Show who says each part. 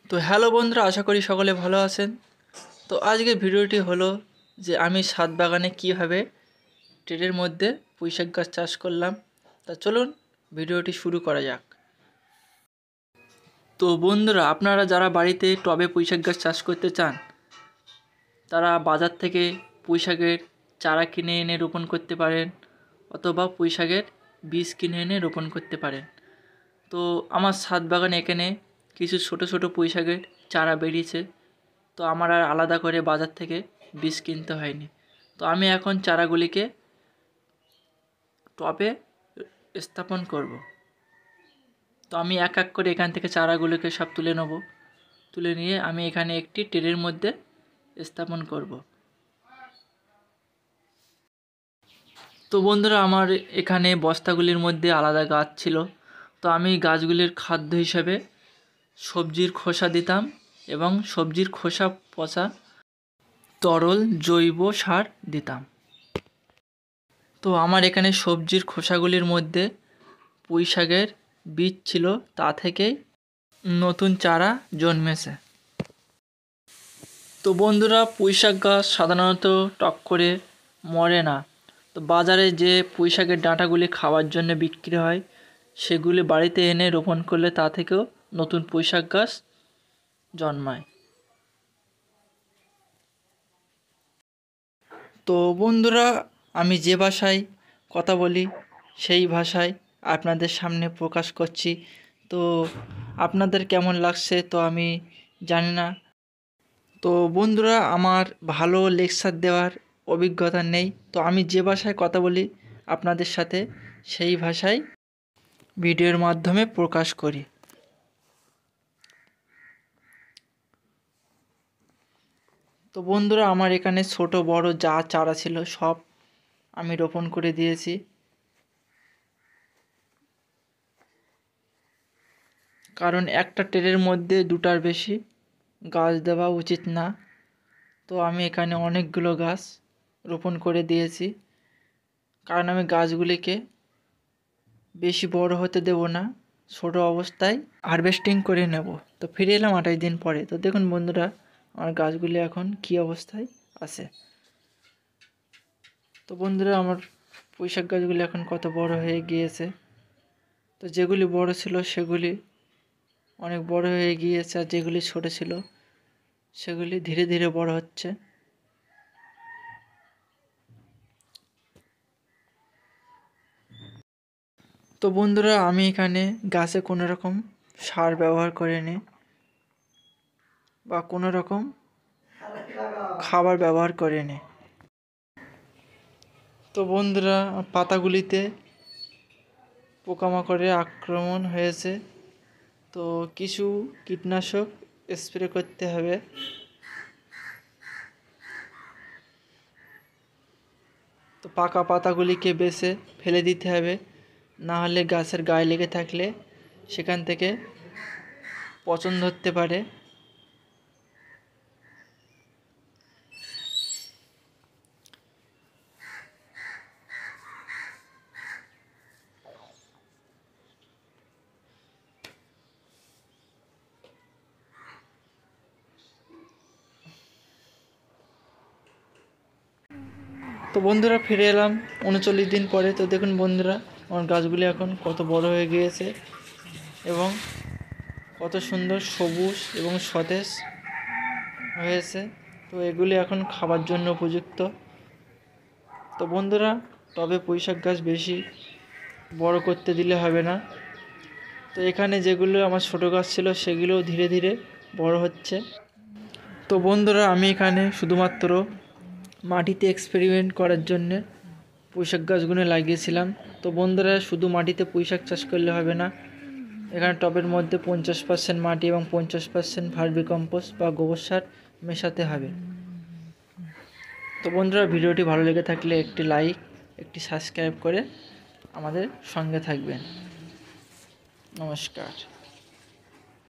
Speaker 1: তো হ্যালো বন্ধুরা, আশা করি সকলে ভালো আছেন। তো আজকের ভিডিওটি হলো যে আমি ছাদ বাগানে কীভাবে ট্রের মধ্যে পুঁইশাক গাছ চাষ করলাম। তা চলুন ভিডিওটি শুরু করা যাক। তো বন্ধুরা, আপনারা যারা বাড়িতে টবে পুঁইশাক গাছ চাষ করতে চান তারা বাজার থেকে পুঁইশাকের চারা কিনে এনে রোপণ করতে পারেন, অথবা পুঁইশাকের বীজ কিনে এনে রোপণ করতে পারেন। তো আমার ছাদ বাগানে এখানে কিছু ছোট ছোট পুঁইশাকের চারা বেরিয়েছে। তো আমার আর আলাদা করে বাজার থেকে বীজ কিনতে হয়নি। তো আমি এখন চারাগুলিকে টবে স্থাপন করব। তো আমি এক এক করে এখান থেকে চারাগুলোকে সব তুলে নেব। তুলে নিয়ে আমি এখানে একটি ট্রের মধ্যে স্থাপন করব। তো বন্ধুরা, আমার এখানে বস্তাগুলির মধ্যে আলাদা গাছ ছিল। তো আমি গাছগুলির খাদ্য হিসেবে সবজির খোসা দিতাম এবং সবজির খোসা পচা তরল জৈব সার দিতাম। তো আমার এখানে সবজির খোসাগুলির মধ্যে পুঁইশাকের বীজ ছিল, তা থেকেই নতুন চারা জন্মেছে। তো বন্ধুরা, পুঁইশাক গাছ সাধারণত টক করে মরে না। তো বাজারে যে পুঁইশাকের ডাঁটাগুলি খাওয়ার জন্য বিক্রি হয়, সেগুলি বাড়িতে এনে রোপণ করলে তা থেকেও নতুন পুঁইশাক গাছ জন্মায়। তো বন্ধুরা, আমি যে ভাষায় কথা বলি সেই ভাষায় আপনাদের সামনে প্রকাশ করছি। তো আপনাদের কেমন লাগছে তো আমি জানি না। তো বন্ধুরা, আমার ভালো লেকচার দেওয়ার অভিজ্ঞতা নেই। তো আমি যে ভাষায় কথা বলি আপনাদের সাথে সেই ভাষায় ভিডিওর মাধ্যমে প্রকাশ করি। তো বন্ধুরা, আমার এখানে ছোট বড় যা চারা ছিল সব আমি রোপণ করে দিয়েছি। কারণ একটা ট্রের মধ্যে দুটার বেশি গাছ দেওয়া উচিত না। তো আমি এখানে অনেকগুলো গাছ রোপণ করে দিয়েছি, কারণ আমি গাছগুলিকে বেশি বড় হতে দেব না, ছোট অবস্থায় হারভেস্টিং করে নেব। তো ফিরে এলাম 28 দিন পরে। তো দেখুন বন্ধুরা, আমার গাছগুলি এখন কী অবস্থায় আছে। তো বন্ধুরা, আমার পুঁইশাক গাছগুলি এখন কত বড় হয়ে গিয়েছে। তো যেগুলি বড় ছিল সেগুলি অনেক বড় হয়ে গিয়েছে, আর যেগুলি ছোট ছিল সেগুলি ধীরে ধীরে বড় হচ্ছে। তো বন্ধুরা, আমি এখানে গাছে কোনো রকম সার ব্যবহার করিনি বা কোনো রকম খাবার ব্যবহার করিনি। তো বন্ধুরা, পাতাগুলিতে পোকামাকড়ের আক্রমণ হয়েছে। তো কিছু কীটনাশক স্প্রে করতে হবে। তো পাকা পাতাগুলিকে বেছে ফেলে দিতে হবে, না হলে গাছের গায়ে লেগে থাকলে সেখান থেকে পচন ধরতে পারে। তো বন্ধুরা, ফিরে এলাম 39 দিন পরে। তো দেখুন বন্ধুরা, আমার গাছগুলি এখন কত বড় হয়ে গিয়েছে এবং কত সুন্দর সবুজ এবং সতেজ হয়েছে। তো এগুলি এখন খাবার জন্য উপযুক্ত। তো বন্ধুরা, টবে পুঁইশাক গাছ বেশি বড় করতে দিলে হবে না। তো এখানে যেগুলো আমার ছোটো গাছ ছিল সেগুলোও ধীরে ধীরে বড় হচ্ছে। তো বন্ধুরা, আমি এখানে শুধুমাত্র মাটিতে এক্সপেরিমেন্ট করার জন্যে পুঁইশাক গাছগুলো লাগিয়েছিলাম। তো বন্ধুরা, শুধু মাটিতে পুঁইশাক চাষ করলে হবে না, এখানে টবের মধ্যে 50% মাটি এবং 50% ভার্মিকম্পোস্ট বা গোবর সার মেশাতে হবে। তো বন্ধুরা, ভিডিওটি ভালো লেগে থাকলে একটি লাইক, একটি সাবস্ক্রাইব করে আমাদের সঙ্গে থাকবেন। নমস্কার।